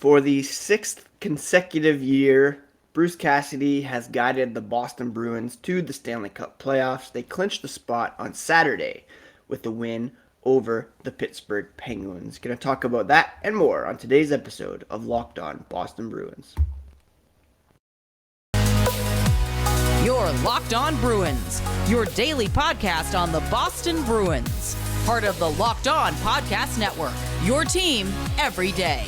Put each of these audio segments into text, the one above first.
For the sixth consecutive year, Bruce Cassidy has guided the Boston Bruins to the Stanley Cup Playoffs. They clinched the spot on Saturday with a win over the Pittsburgh Penguins. Going to talk about that and more on today's episode of Locked On Boston Bruins. You're Locked On Bruins, your daily podcast on the Boston Bruins. Part of the Locked On Podcast Network, your team every day.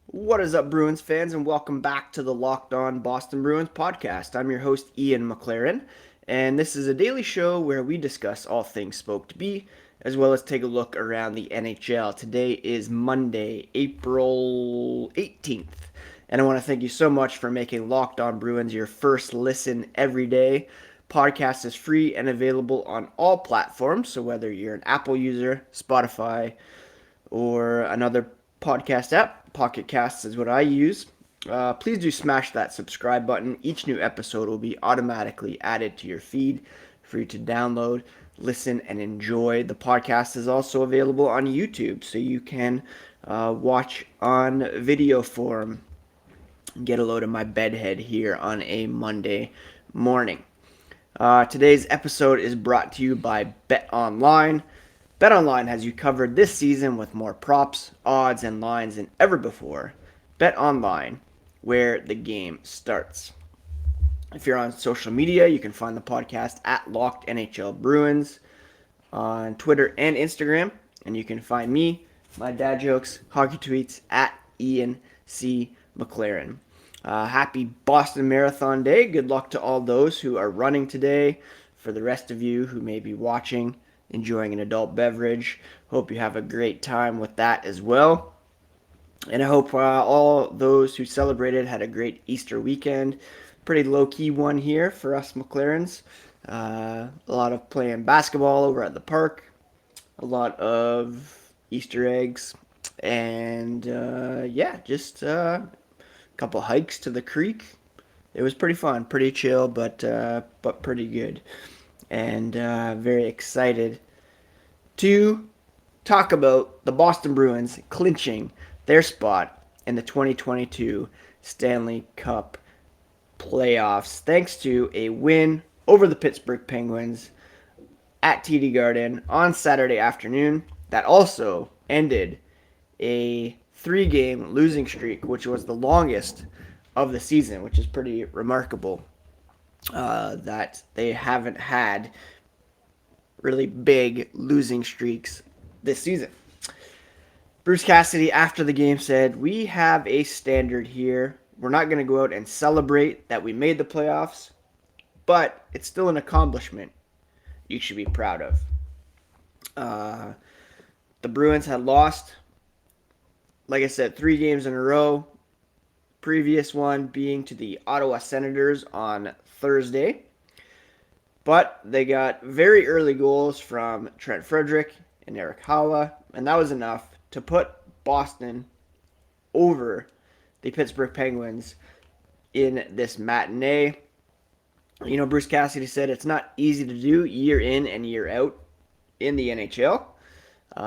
What is up, Bruins fans, and welcome back to the Locked On Boston Bruins podcast. I'm your host, Ian McLaren, and this is a daily show where we discuss all things spoke to be, as well as take a look around the NHL. Today is Monday, April 18th, and I want to thank you so much for making Locked On Bruins your first listen every day. Podcast is free and available on all platforms, so whether you're an Apple user, Spotify, or another podcast app, Pocket Casts is what I use. Please do smash that subscribe button. Each new episode will be automatically added to your feed for you to download, listen, and enjoy. The podcast is also available on YouTube, so you can watch on video form. Get a load of my bedhead here on a Monday morning. Today's episode is brought to you by BetOnline. BetOnline has you covered this season with more props, odds, and lines than ever before. BetOnline, where the game starts. If you're on social media, you can find the podcast at Locked NHL Bruins on Twitter and Instagram. And you can find me, my dad jokes, hockey tweets at Ian C. McLaren. Happy Boston Marathon Day. Good luck to all those who are running today. For the rest of you who may be watching, enjoying an adult beverage, hope you have a great time with that as well. And I hope all those who celebrated had a great Easter weekend. Pretty low-key one here for us McLarens. A lot of playing basketball over at the park. A lot of Easter eggs. And just a couple hikes to the creek. It was pretty fun, pretty chill, but pretty good. And very excited to talk about the Boston Bruins clinching their spot in the 2022 Stanley Cup Playoffs thanks to a win over the Pittsburgh Penguins at TD Garden on Saturday afternoon that also ended a 3-game losing streak, which was the longest of the season, which is pretty remarkable. That they haven't had really big losing streaks this season. Bruce Cassidy, after the game, said, "We have a standard here. We're not going to go out and celebrate that we made the playoffs, but it's still an accomplishment you should be proud of." The Bruins had lost, like I said, 3 games in a row. Previous one being to the Ottawa Senators on Thursday. But they got very early goals from Trent Frederic and Eric Halla, and that was enough to put Boston over the Pittsburgh Penguins in this matinee. You know, Bruce Cassidy said it's not easy to do year in and year out in the NHL.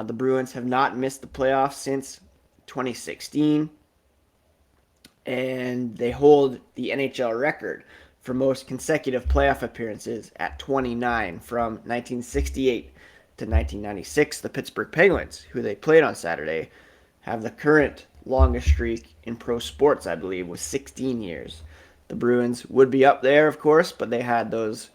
The Bruins have not missed the playoffs since 2016. And they hold the NHL record for most consecutive playoff appearances at 29 from 1968 to 1996. The Pittsburgh Penguins, who they played on Saturday, have the current longest streak in pro sports, I believe, with 16 years. The Bruins would be up there, of course, but they had those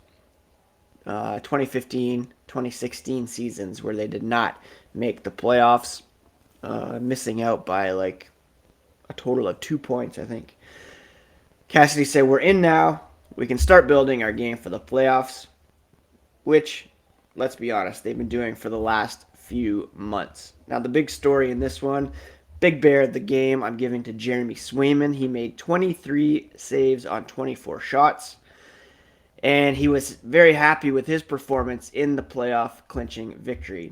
2015, 2016 seasons where they did not make the playoffs, missing out by like a total of 2 points, I think. Cassidy said, "We're in now. We can start building our game for the playoffs," which, let's be honest, they've been doing for the last few months. Now, the big story in this one, big bear of the game, I'm giving to Jeremy Swayman. He made 23 saves on 24 shots, and he was very happy with his performance in the playoff clinching victory.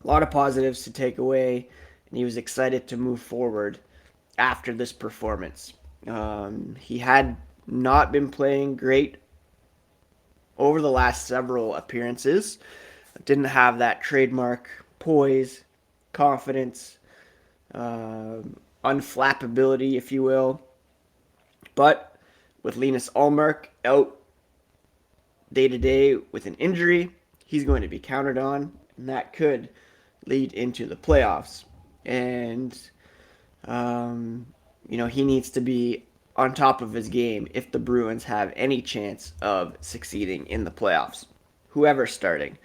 A lot of positives to take away, and he was excited to move forward after this performance. He had not been playing great over the last several appearances. Didn't have that trademark poise, confidence, unflappability, if you will. But with Linus Ullmark out day to day with an injury, he's going to be counted on, and that could lead into the playoffs. And, he needs to be on top of his game if the Bruins have any chance of succeeding in the playoffs. Whoever's starting.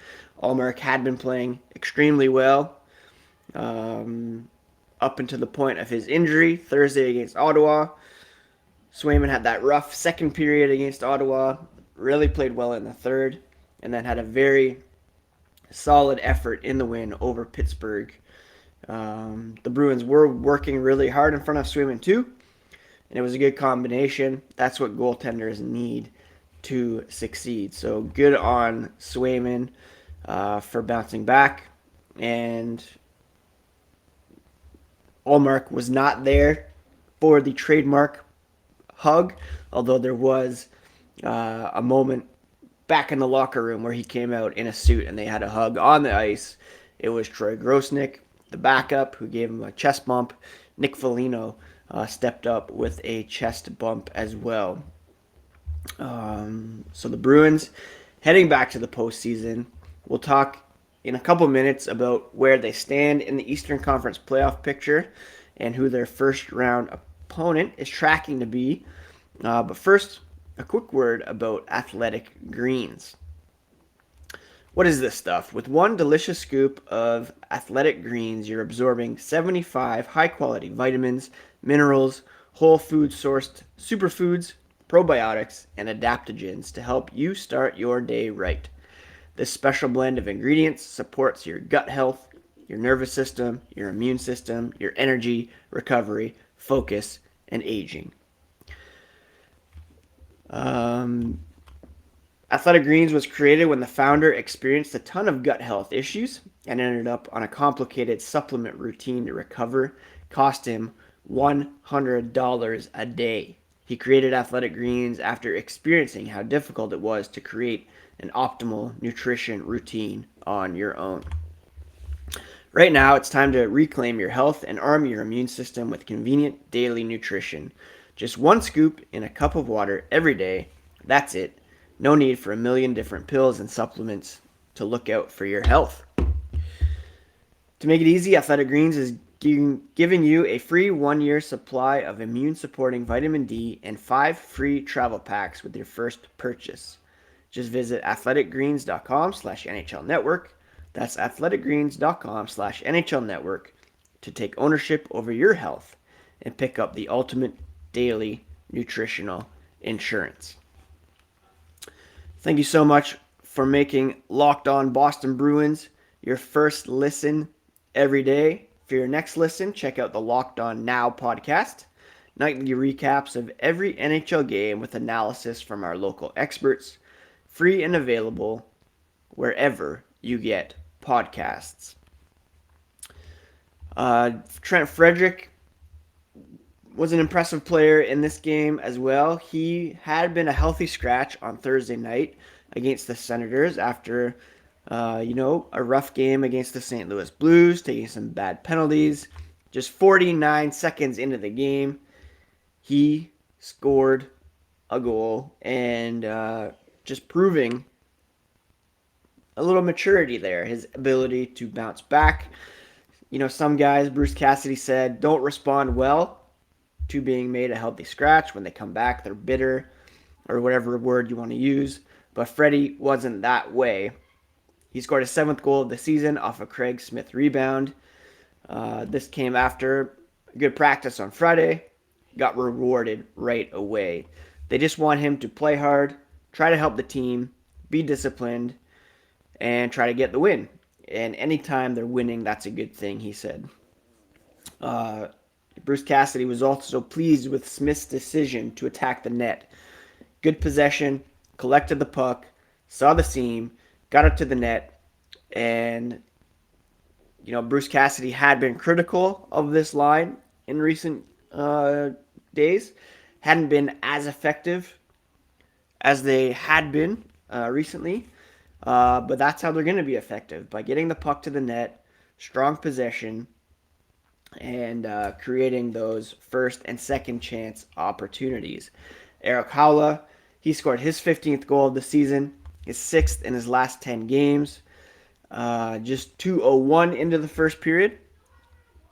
Ullmark had been playing extremely well up until the point of his injury Thursday against Ottawa. Swayman had that rough second period against Ottawa, really played well in the third, and then had a very solid effort in the win over Pittsburgh. The Bruins were working really hard in front of Sweeman too, and it was a good combination. That's what goaltenders need to succeed. So good on Swayman for bouncing back. And Ullmark was not there for the trademark hug, although there was a moment back in the locker room where he came out in a suit and they had a hug on the ice. It was Troy Grosnick, the backup, who gave him a chest bump. Nick Foligno stepped up with a chest bump as well. So the Bruins heading back to the postseason. We'll talk in a couple minutes about where they stand in the Eastern Conference playoff picture and who their first round opponent is tracking to be. But first, a quick word about Athletic Greens. What is this stuff? With one delicious scoop of Athletic Greens, you're absorbing 75 high-quality vitamins, minerals, whole food sourced superfoods, probiotics, and adaptogens to help you start your day right. This special blend of ingredients supports your gut health, your nervous system, your immune system, your energy, recovery, focus, and aging. Athletic Greens was created when the founder experienced a ton of gut health issues and ended up on a complicated supplement routine to recover. Cost him $100 a day. He created Athletic Greens after experiencing how difficult it was to create an optimal nutrition routine on your own. Right now, it's time to reclaim your health and arm your immune system with convenient daily nutrition. Just one scoop in a cup of water every day. That's it. No need for a million different pills and supplements to look out for your health. To make it easy, Athletic Greens is giving you a free 1-year supply of immune-supporting vitamin D and 5 free travel packs with your first purchase. Just visit athleticgreens.com/NHL Network. That's athleticgreens.com/NHL Network to take ownership over your health and pick up the ultimate daily nutritional insurance. Thank you so much for making Locked On Boston Bruins your first listen every day. For your next listen, check out the Locked On Now podcast, nightly recaps of every NHL game with analysis from our local experts, free and available wherever you get podcasts. Trent Frederic was an impressive player in this game as well. He had been a healthy scratch on Thursday night against the Senators after, a rough game against the St. Louis Blues, taking some bad penalties. Just 49 seconds into the game, he scored a goal and just proving a little maturity there, his ability to bounce back. Some guys, Bruce Cassidy said, don't respond well to being made a healthy scratch. When they come back, they're bitter, or whatever word you want to use. But Freddie wasn't that way. He scored his 7th goal of the season off a Craig Smith rebound. This came after a good practice on Friday. Got rewarded right away. They just want him to play hard, try to help the team, be disciplined, and try to get the win. And anytime they're winning, that's a good thing, he said. Bruce Cassidy was also pleased with Smith's decision to attack the net. Good possession, collected the puck, saw the seam, got it to the net, and Bruce Cassidy had been critical of this line in recent days. hadn't been as effective as they had been recently. But that's how they're going to be effective, by getting the puck to the net, strong possession, and creating those first and second chance opportunities. Eric Haula, he scored his 15th goal of the season, his 6th in his last 10 games. Just 2:01 into the first period.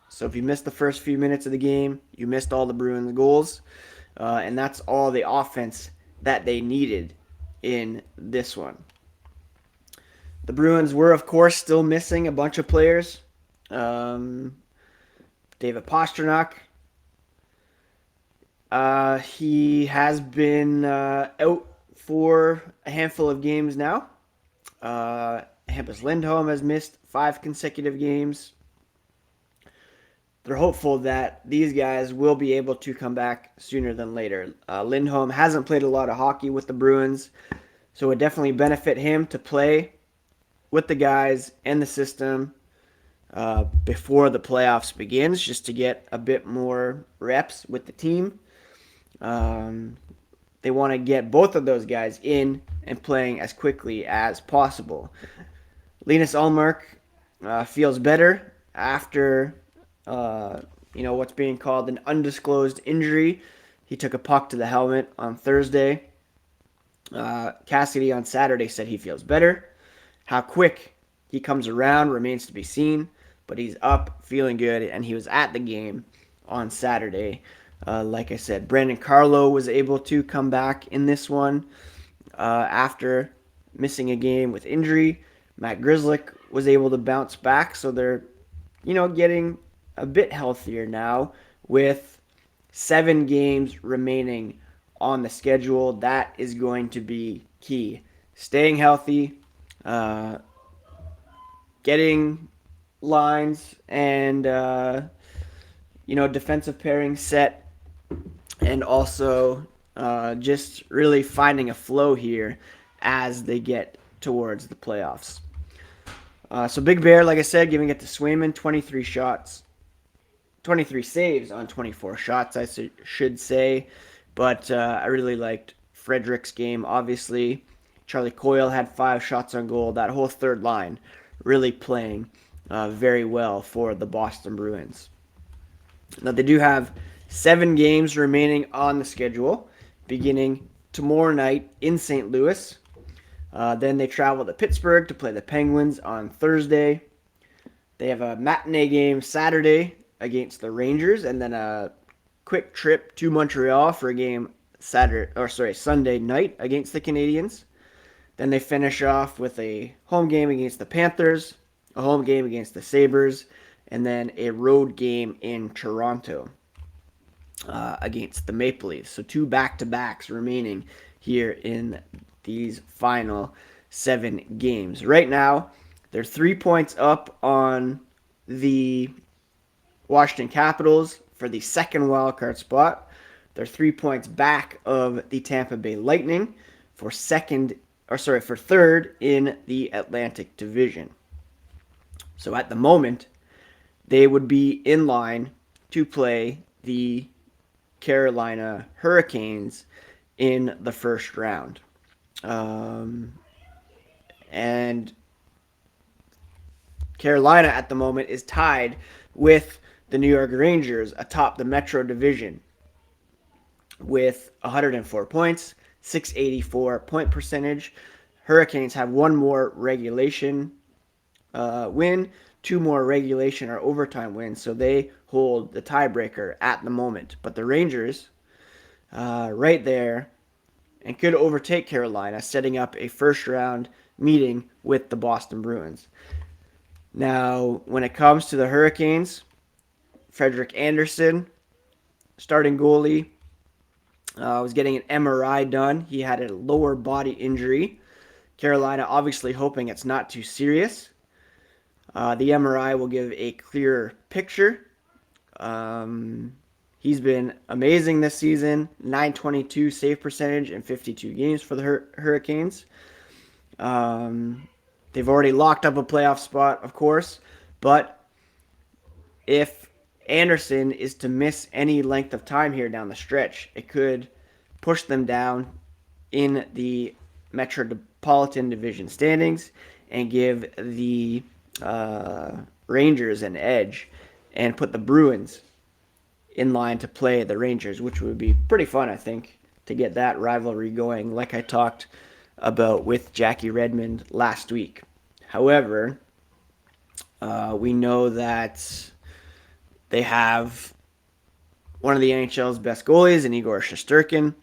So if you missed the first few minutes of the game, you missed all the Bruins goals. And that's all the offense that they needed in this one. The Bruins were, of course, still missing a bunch of players. David Pastrnak. He has been out for a handful of games now. Hampus Lindholm has missed 5 consecutive games. They're hopeful that these guys will be able to come back sooner than later. Lindholm hasn't played a lot of hockey with the Bruins, so it would definitely benefit him to play with the guys and the system before the playoffs begins, just to get a bit more reps with the team. They want to get both of those guys in and playing as quickly as possible. Linus Ullmark feels better after what's being called an undisclosed injury. He took a puck to the helmet on Thursday. Cassidy on Saturday said he feels better. How quick he comes around remains to be seen, but he's up, feeling good, and he was at the game on Saturday. Like I said, Brandon Carlo was able to come back in this one after missing a game with injury. Matt Grzelcyk was able to bounce back, so they're, getting a bit healthier now with 7 games remaining on the schedule. That is going to be key. Staying healthy, getting lines and, defensive pairing set, and also just really finding a flow here as they get towards the playoffs. So Big Bear, like I said, giving it to Swayman, 23 saves on 24 shots, I should say. But I really liked Frederick's game, obviously. Charlie Coyle had 5 shots on goal. That whole third line really playing very well for the Boston Bruins. Now, they do have 7 games remaining on the schedule, beginning tomorrow night in St. Louis. Then they travel to Pittsburgh to play the Penguins on Thursday. They have a matinee game Saturday against the Rangers, and then a quick trip to Montreal for a game Sunday night against the Canadiens. Then they finish off with a home game against the Panthers, a home game against the Sabres, and then a road game in Toronto against the Maple Leafs. So 2 back-to-backs remaining here in these final 7 games. Right now, they're 3 points up on the Washington Capitals for the second wildcard spot. They're 3 points back of the Tampa Bay Lightning for third in the Atlantic Division. So at the moment, they would be in line to play the Carolina Hurricanes in the first round. And Carolina at the moment is tied with the New York Rangers atop the Metro Division with 104 points, 684 point percentage. Hurricanes have 1 more regulation win, 2 more regulation or overtime wins, so they hold the tiebreaker at the moment. But the Rangers, right there, and could overtake Carolina, setting up a first-round meeting with the Boston Bruins. Now, when it comes to the Hurricanes, Frederick Anderson, starting goalie, was getting an MRI done. He had a lower body injury. Carolina obviously hoping it's not too serious. The MRI will give a clearer picture. He's been amazing this season. .922 save percentage in 52 games for the Hurricanes. They've already locked up a playoff spot, of course. But if Anderson is to miss any length of time here down the stretch, it could push them down in the Metropolitan Division standings and give the Rangers an edge and put the Bruins in line to play the Rangers, which would be pretty fun, I think, to get that rivalry going, like I talked about with Jackie Redmond last week. However, we know that they have one of the NHL's best goalies in Igor Shesterkin,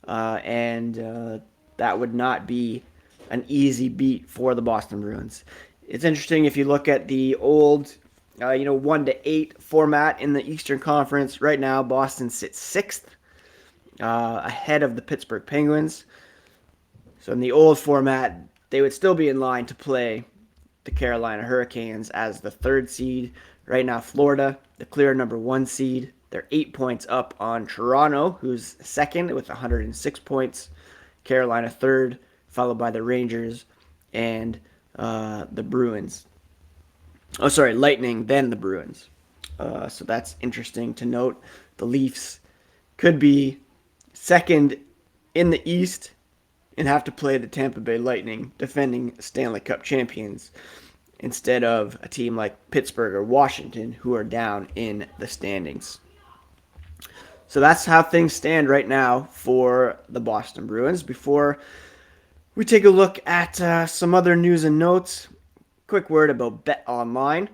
and that would not be an easy beat for the Boston Bruins. It's interesting if you look at the old, 1-8 format in the Eastern Conference. Right now, Boston sits sixth, ahead of the Pittsburgh Penguins. So in the old format, they would still be in line to play the Carolina Hurricanes as the third seed. Right now, Florida, the clear number one seed. They're 8 points up on Toronto, who's second with 106 points. Carolina third, followed by the Rangers and the Bruins. Oh, sorry, Lightning, then the Bruins. So that's interesting to note. The Leafs could be second in the East and have to play the Tampa Bay Lightning, defending Stanley Cup champions, instead of a team like Pittsburgh or Washington, who are down in the standings. So that's how things stand right now for the Boston Bruins. Before we take a look at some other news and notes, quick word about BetOnline.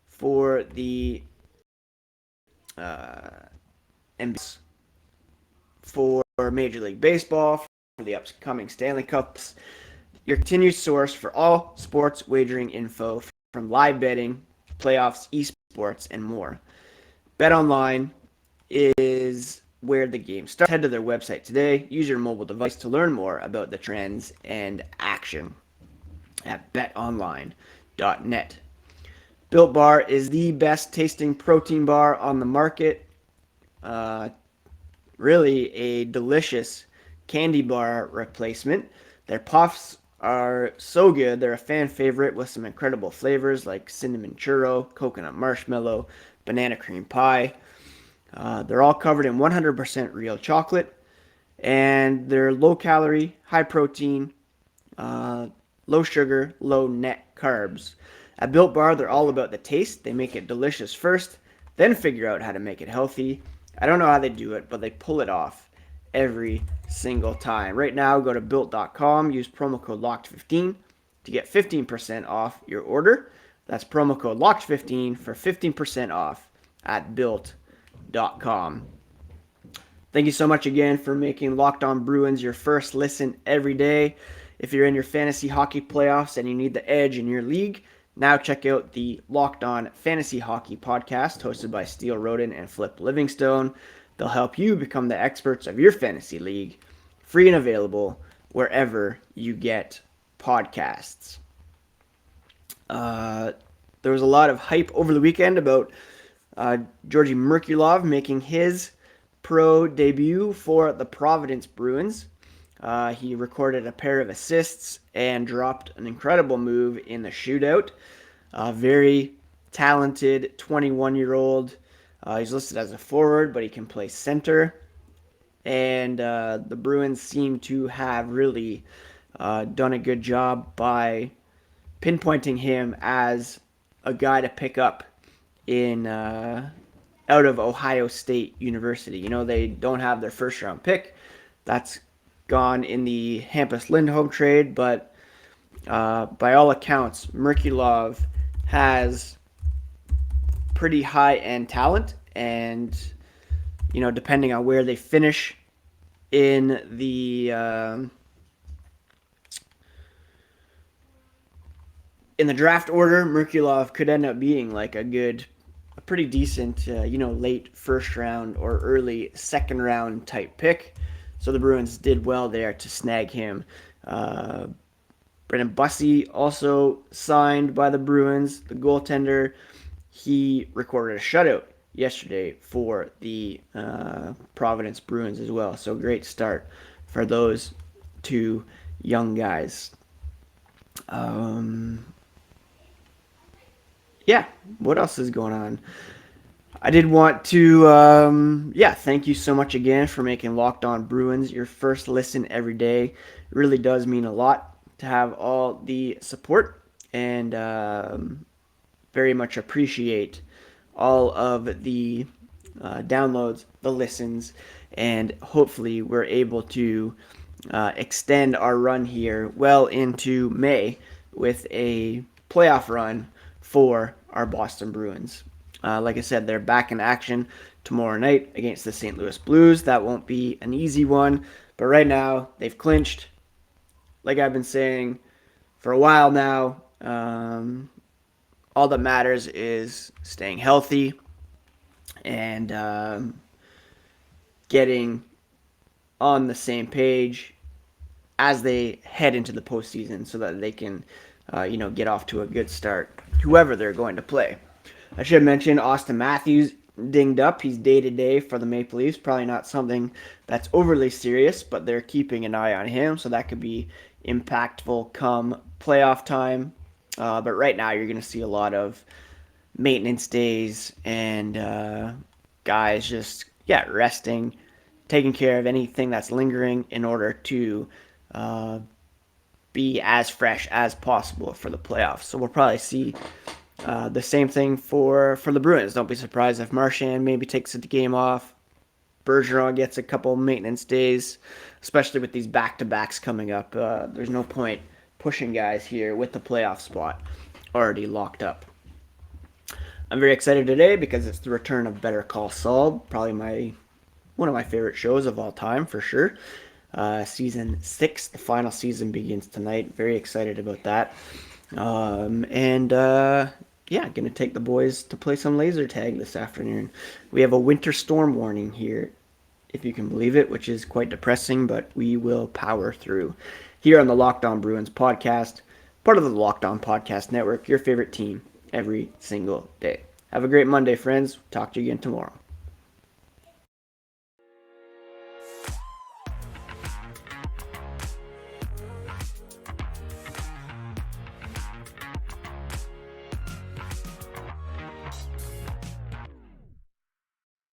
For the NBA, for Major League Baseball, for the upcoming Stanley Cups, your continued source for all sports wagering info from live betting, playoffs, esports, and more. BetOnline is where the game starts. Head to their website today. Use your mobile device to learn more about the trends and action at betonline.net. Built Bar is the best tasting protein bar on the market. Really a delicious candy bar replacement. Their puffs are so good. They're a fan favorite with some incredible flavors like cinnamon churro, coconut marshmallow, banana cream pie. They're all covered in 100% real chocolate, and they're low calorie, high protein, low sugar, low net carbs. At Built Bar, they're all about the taste. They make it delicious first, then figure out how to make it healthy. I don't know how they do it, but they pull it off every single time. Right now, go to Built.com, use promo code LOCKED15 to get 15% off your order. That's promo code LOCKED15 for 15% off at Built.com. Thank you so much again for making Locked On Bruins your first listen every day. If you're in your fantasy hockey playoffs and you need the edge in your league, now check out the Locked On Fantasy Hockey podcast hosted by Steele Roden and Flip Livingstone. They'll help you become the experts of your fantasy league, free and available wherever you get podcasts. There was a lot of hype over the weekend about Georgi Merkulov making his pro debut for the Providence Bruins. He recorded a pair of assists and dropped an incredible move in the shootout. Very talented 21-year-old. He's listed as a forward, but he can play center. And the Bruins seem to have really done a good job by pinpointing him as a guy to pick up in out of Ohio State University. You know, they don't have their first round pick. That's gone in the Hampus Lindholm trade, but by all accounts, Merkulov has pretty high-end talent, and you know, depending on where they finish in the draft order, Merkulov could end up being like a pretty decent, late first round or early second round type pick. So the Bruins did well there to snag him. Brendan Bussey also signed by the Bruins, the goaltender. He recorded a shutout yesterday for the Providence Bruins as well. So great start for those two young guys. Yeah, what else is going on? I did want to, thank you so much again for making Locked On Bruins your first listen every day. It really does mean a lot to have all the support, and very much appreciate all of the downloads, the listens, and hopefully we're able to extend our run here well into May with a playoff run for our Boston Bruins. Like I said, they're back in action tomorrow night against the St. Louis Blues. That won't be an easy one, but right now they've clinched. Like I've been saying for a while now, all that matters is staying healthy and getting on the same page as they head into the postseason so that they can, get off to a good start, whoever they're going to play. I should mention Austin Matthews dinged up. He's day-to-day for the Maple Leafs. Probably not something that's overly serious, but they're keeping an eye on him, so that could be impactful come playoff time. But right now you're going to see a lot of maintenance days and guys just, resting, taking care of anything that's lingering in order to be as fresh as possible for the playoffs. So we'll probably see the same thing for the Bruins. Don't be surprised if Marchand maybe takes the game off. Bergeron gets a couple maintenance days, especially with these back-to-backs coming up. There's no point pushing guys here with the playoff spot already locked up. I'm very excited today because it's the return of Better Call Saul, probably one of my favorite shows of all time for sure. Season 6, the final season begins tonight. Very excited about that. Going to take the boys to play some laser tag this afternoon. We have a winter storm warning here, if you can believe it, which is quite depressing, but we will power through. Here on the Locked On Bruins podcast, part of the Locked On Podcast Network, your favorite team every single day. Have a great Monday, friends. Talk to you again tomorrow.